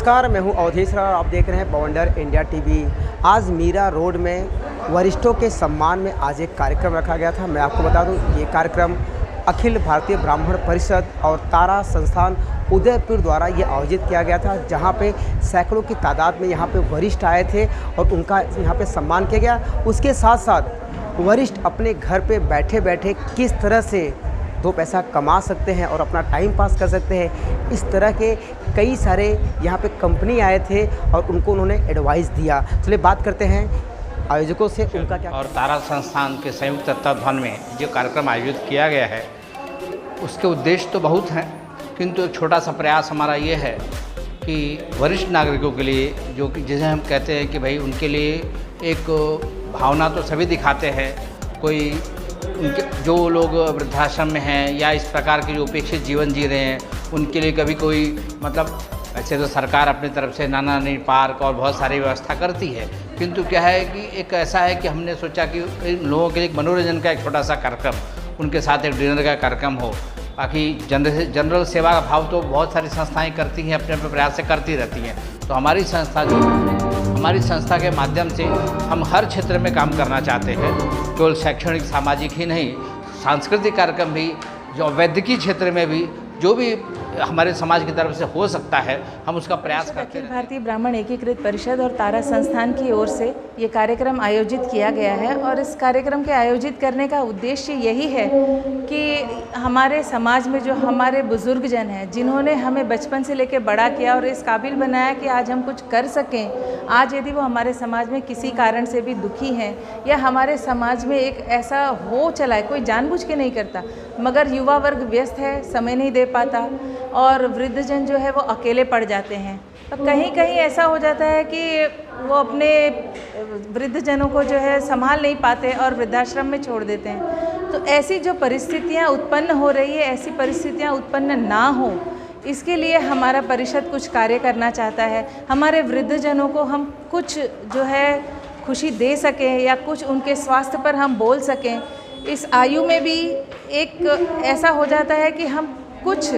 नमस्कार, मैं हूं अवधेश राव और आप देख रहे हैं बवंडर इंडिया टीवी। आज मीरा रोड में वरिष्ठों के सम्मान में आज एक कार्यक्रम रखा गया था। मैं आपको बता दूं, ये कार्यक्रम अखिल भारतीय ब्राह्मण परिषद और तारा संस्थान उदयपुर द्वारा ये आयोजित किया गया था, जहां पे सैकड़ों की तादाद में यहाँ पे वरिष्ठ आए थे और उनका यहाँ पे सम्मान किया गया। उसके साथ साथ वरिष्ठ अपने घर पे बैठे बैठे किस तरह से दो पैसा कमा सकते हैं और अपना टाइम पास कर सकते हैं, इस तरह के कई सारे यहाँ पे कंपनी आए थे और उनको उन्होंने एडवाइस दिया। चलिए बात करते हैं आयोजकों से, उनका क्या। और तारा संस्थान के संयुक्त तत्वाधान में जो कार्यक्रम आयोजित किया गया है, उसके उद्देश्य तो बहुत हैं, किंतु एक छोटा सा प्रयास हमारा ये है कि वरिष्ठ नागरिकों के लिए, जो कि जिसे हम कहते हैं कि भाई उनके लिए एक भावना तो सभी दिखाते हैं, कोई उनके जो लोग वृद्धाश्रम में हैं या इस प्रकार के जो उपेक्षित जीवन जी रहे हैं, उनके लिए कभी कोई मतलब ऐसे तो सरकार अपनी तरफ से नाना नानी पार्क और बहुत सारी व्यवस्था करती है, किंतु क्या है कि एक ऐसा है कि हमने सोचा कि इन लोगों के लिए एक मनोरंजन का एक छोटा सा कार्यक्रम, उनके साथ एक डिनर का कार्यक्रम हो। बाकी जनरल सेवा का भाव तो बहुत सारी संस्थाएं करती हैं, अपने अपने प्रयास से करती रहती हैं। तो हमारी संस्था के माध्यम से हम हर क्षेत्र में काम करना चाहते हैं, केवल शैक्षणिक सामाजिक ही नहीं, सांस्कृतिक कार्यक्रम भी, जो वैद्यकीय क्षेत्र में भी जो भी हमारे समाज की तरफ से हो सकता है, हम उसका प्रयास करते हैं। अखिल भारतीय ब्राह्मण एकीकृत परिषद और तारा संस्थान की ओर से ये कार्यक्रम आयोजित किया गया है और इस कार्यक्रम के आयोजित करने का उद्देश्य यही है कि हमारे समाज में जो हमारे बुजुर्गजन हैं, जिन्होंने हमें बचपन से लेकर बड़ा किया और इस काबिल बनाया कि आज हम कुछ कर सकें, आज यदि वो हमारे समाज में किसी कारण से भी दुखी हैं या हमारे समाज में एक ऐसा हो चला है, कोई जानबूझ के नहीं करता, मगर युवा वर्ग व्यस्त है, समय नहीं दे पाता और वृद्धजन जो है वो अकेले पड़ जाते हैं। तो कहीं कहीं ऐसा हो जाता है कि वो अपने वृद्धजनों को जो है संभाल नहीं पाते और वृद्धाश्रम में छोड़ देते हैं। तो ऐसी जो परिस्थितियाँ उत्पन्न हो रही है, ऐसी परिस्थितियाँ उत्पन्न ना हो, इसके लिए हमारा परिषद कुछ कार्य करना चाहता है। हमारे वृद्धजनों को हम कुछ जो है खुशी दे सकें या कुछ उनके स्वास्थ्य पर हम बोल सकें। इस आयु में भी एक ऐसा हो जाता है कि हम कुछ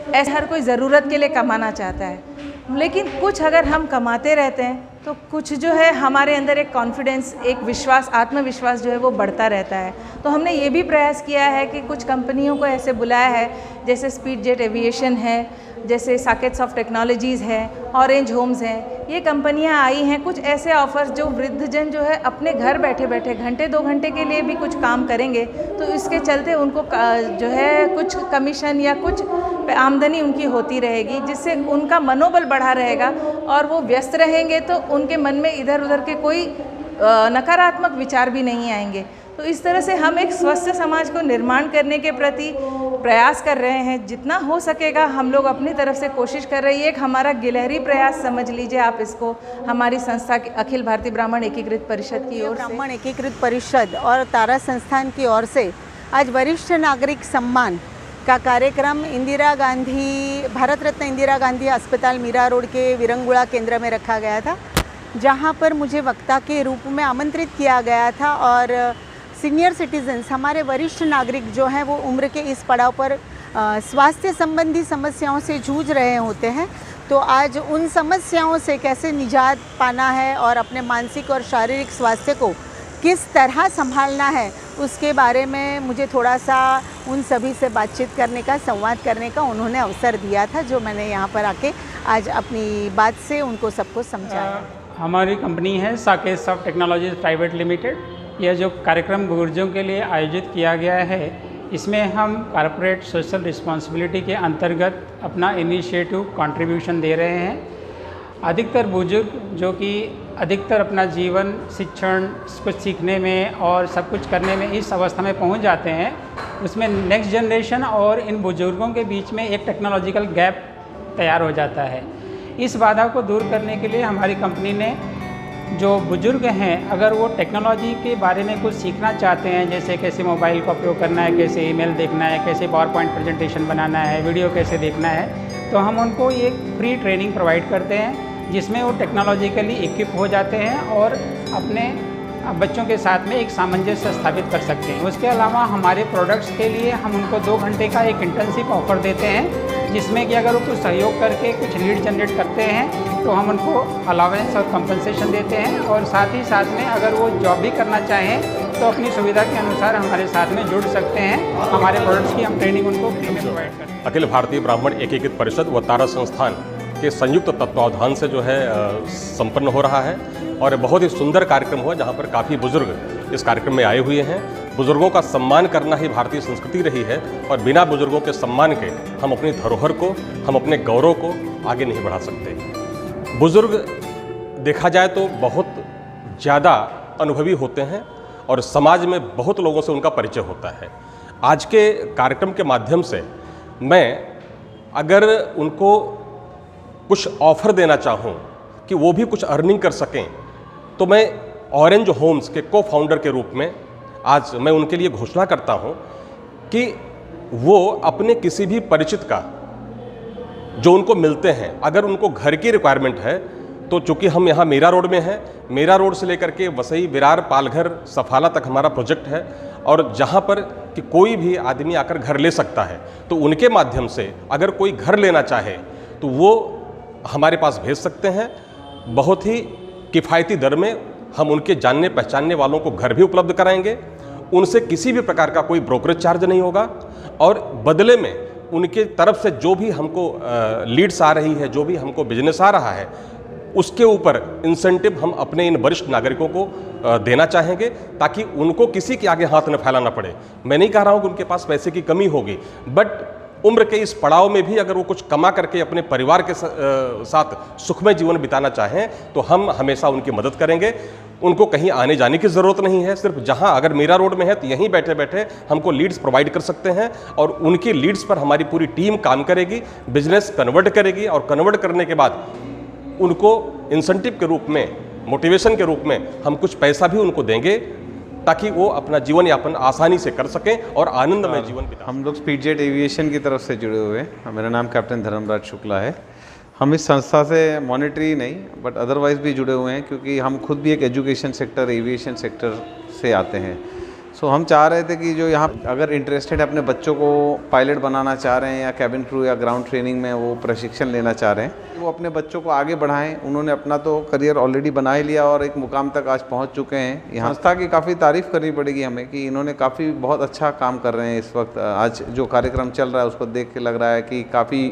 ऐसा, हर कोई ज़रूरत के लिए कमाना चाहता है, लेकिन कुछ अगर हम कमाते रहते हैं तो कुछ जो है हमारे अंदर एक कॉन्फिडेंस, एक विश्वास, आत्मविश्वास जो है वो बढ़ता रहता है। तो हमने ये भी प्रयास किया है कि कुछ कंपनियों को ऐसे बुलाया है, जैसे स्पीड जेट एविएशन है, जैसे साकेट्स ऑफ टेक्नोलॉजीज़ है, ऑरेंज होम्स हैं, ये कंपनियां आई हैं। कुछ ऐसे ऑफर्स जो वृद्धजन जो है अपने घर बैठे बैठे घंटे 2 घंटे के लिए भी कुछ काम करेंगे, तो इसके चलते उनको जो है कुछ कमीशन या कुछ आमदनी उनकी होती रहेगी, जिससे उनका मनोबल बढ़ा रहेगा और वो व्यस्त रहेंगे तो उनके मन में इधर उधर के कोई नकारात्मक विचार भी नहीं आएंगे। तो इस तरह से हम एक स्वस्थ समाज को निर्माण करने के प्रति प्रयास कर रहे हैं। जितना हो सकेगा हम लोग अपनी तरफ से कोशिश कर रहे हैं। एक हमारा गिलहरी प्रयास समझ लीजिए आप इसको, हमारी संस्था की अखिल भारतीय ब्राह्मण एकीकृत परिषद की ओर से, ब्राह्मण एकीकृत परिषद और तारा संस्थान की ओर से आज वरिष्ठ नागरिक सम्मान का कार्यक्रम इंदिरा गांधी, भारत रत्न इंदिरा गांधी अस्पताल मीरा रोड के विरंगुड़ा केंद्र में रखा गया था, जहाँ पर मुझे वक्ता के रूप में आमंत्रित किया गया था। और सीनियर सिटीजन्स, हमारे वरिष्ठ नागरिक जो हैं वो उम्र के इस पड़ाव पर स्वास्थ्य संबंधी समस्याओं से जूझ रहे होते हैं, तो आज उन समस्याओं से कैसे निजात पाना है और अपने मानसिक और शारीरिक स्वास्थ्य को किस तरह संभालना है, उसके बारे में मुझे थोड़ा सा उन सभी से बातचीत करने का, संवाद करने का उन्होंने अवसर दिया था, जो मैंने यहाँ पर आके आज अपनी बात से उनको सबको समझाया। हमारी कंपनी है साकेट्स ऑफ टेक्नोलॉजीज प्राइवेट लिमिटेड। यह जो कार्यक्रम बुजुर्गों के लिए आयोजित किया गया है, इसमें हम कॉर्पोरेट सोशल रिस्पॉन्सिबिलिटी के अंतर्गत अपना इनिशिएटिव कंट्रीब्यूशन दे रहे हैं। अधिकतर बुजुर्ग जो कि अधिकतर अपना जीवन शिक्षण कुछ सीखने में और सब कुछ करने में इस अवस्था में पहुंच जाते हैं, उसमें नेक्स्ट जनरेशन और इन बुजुर्गों के बीच में एक टेक्नोलॉजिकल गैप तैयार हो जाता है। इस बाधा को दूर करने के लिए हमारी कंपनी ने, जो बुजुर्ग हैं, अगर वो टेक्नोलॉजी के बारे में कुछ सीखना चाहते हैं, जैसे कैसे मोबाइल का उपयोग करना है, कैसे ईमेल देखना है, कैसे पावर पॉइंट प्रेजेंटेशन बनाना है, वीडियो कैसे देखना है, तो हम उनको एक फ्री ट्रेनिंग प्रोवाइड करते हैं, जिसमें वो टेक्नोलॉजिकली इक्विप हो जाते हैं और अपने बच्चों के साथ में एक सामंजस्य स्थापित कर सकते हैं। उसके अलावा हमारे प्रोडक्ट्स के लिए हम उनको 2 घंटे का एक इंटर्नशिप ऑफर देते हैं, जिसमें कि अगर वो कुछ सहयोग करके कुछ लीड जनरेट करते हैं तो हम उनको अलावेंस और कंपनसेशन देते हैं, और साथ ही साथ में अगर वो जॉब भी करना चाहें तो अपनी सुविधा के अनुसार हमारे साथ में जुड़ सकते हैं। हमारे प्रोडक्ट्स की हम ट्रेनिंग उनको फ्री में प्रोवाइड करते हैं। अखिल भारतीय ब्राह्मण एकीकृत परिषद व तारा संस्थान के संयुक्त तत्वावधान से जो है संपन्न हो रहा है, और बहुत ही सुंदर कार्यक्रम हुआ जहाँ पर काफ़ी बुजुर्ग इस कार्यक्रम में आए हुए हैं। बुजुर्गों का सम्मान करना ही भारतीय संस्कृति रही है, और बिना बुजुर्गों के सम्मान के हम अपनी धरोहर को, हम अपने गौरव को आगे नहीं बढ़ा सकते। बुजुर्ग देखा जाए तो बहुत ज़्यादा अनुभवी होते हैं और समाज में बहुत लोगों से उनका परिचय होता है। आज के कार्यक्रम के माध्यम से मैं अगर उनको कुछ ऑफ़र देना चाहूँ कि वो भी कुछ अर्निंग कर सकें, तो मैं ऑरेंज होम्स के को फाउंडर के रूप में आज मैं उनके लिए घोषणा करता हूं कि वो अपने किसी भी परिचित का जो उनको मिलते हैं, अगर उनको घर की रिक्वायरमेंट है तो चूँकि हम यहाँ मीरा रोड में हैं, मीरा रोड से लेकर के वसई, विरार, पालघर, सफाला तक हमारा प्रोजेक्ट है, और जहाँ पर कि कोई भी आदमी आकर घर ले सकता है, तो उनके माध्यम से अगर कोई घर लेना चाहे तो वो हमारे पास भेज सकते हैं। बहुत ही किफ़ायती दर में हम उनके जानने पहचानने वालों को घर भी उपलब्ध कराएंगे। उनसे किसी भी प्रकार का कोई ब्रोकरेज चार्ज नहीं होगा, और बदले में उनके तरफ से जो भी हमको लीड्स आ रही है, जो भी हमको बिजनेस आ रहा है, उसके ऊपर इंसेंटिव हम अपने इन वरिष्ठ नागरिकों को देना चाहेंगे, ताकि उनको किसी के आगे हाथ न फैलाना पड़े। मैं नहीं कह रहा हूँ कि उनके पास पैसे की कमी होगी, बट उम्र के इस पड़ाव में भी अगर वो कुछ कमा करके अपने परिवार के साथ सुखमय जीवन बिताना चाहें तो हम हमेशा उनकी मदद करेंगे। उनको कहीं आने जाने की ज़रूरत नहीं है, सिर्फ जहां अगर मीरा रोड में है तो यहीं बैठे बैठे हमको लीड्स प्रोवाइड कर सकते हैं, और उनकी लीड्स पर हमारी पूरी टीम काम करेगी, बिजनेस कन्वर्ट करेगी, और कन्वर्ट करने के बाद उनको इंसेंटिव के रूप में, मोटिवेशन के रूप में हम कुछ पैसा भी उनको देंगे, ताकि वो अपना जीवन यापन आसानी से कर सकें और आनंदमय जीवन बिता। हम लोग स्पीडजेट एविएशन की तरफ से जुड़े हुए हैं। मेरा नाम कैप्टन धर्मराज शुक्ला है। हम इस संस्था से मॉनेटरी नहीं बट अदरवाइज़ भी जुड़े हुए हैं, क्योंकि हम खुद भी एक एजुकेशन सेक्टर, एविएशन सेक्टर से आते हैं। सो हम चाह रहे थे कि जो यहाँ अगर इंटरेस्टेड अपने बच्चों को पायलट बनाना चाह रहे हैं, या कैबिन क्रू या ग्राउंड ट्रेनिंग में वो प्रशिक्षण लेना चाह रहे हैं, वो अपने बच्चों को आगे बढ़ाएं। उन्होंने अपना तो करियर ऑलरेडी बना ही लिया और एक मुकाम तक आज पहुँच चुके हैं। यहाँ संस्था की काफ़ी तारीफ़ करनी पड़ेगी हमें कि इन्होंने काफ़ी बहुत अच्छा काम कर रहे हैं इस वक्त। आज जो कार्यक्रम चल रहा है उसको देख के लग रहा है कि काफ़ी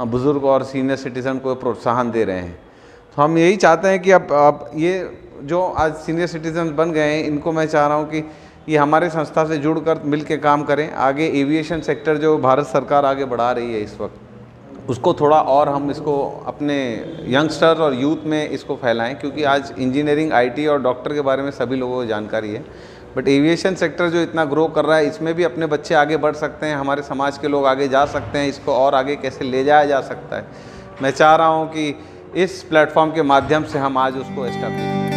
बुज़ुर्ग और सीनियर सिटीज़न को प्रोत्साहन दे रहे हैं। तो हम यही चाहते हैं कि अब ये जो आज सीनियर सिटीज़न बन गए हैं, इनको मैं चाह रहा हूँ कि ये हमारे संस्था से जुड़कर मिल के काम करें। आगे एविएशन सेक्टर जो भारत सरकार आगे बढ़ा रही है इस वक्त, उसको थोड़ा और हम इसको अपने यंगस्टर और यूथ में इसको फैलाएं, क्योंकि आज इंजीनियरिंग, आईटी और डॉक्टर के बारे में सभी लोगों को जानकारी है, बट एविएशन सेक्टर जो इतना ग्रो कर रहा है, इसमें भी अपने बच्चे आगे बढ़ सकते हैं, हमारे समाज के लोग आगे जा सकते हैं। इसको और आगे कैसे ले जाया जा सकता है, मैं चाह रहा हूँ कि इस प्लेटफॉर्म के माध्यम से हम आज उसको एस्टैब्लिश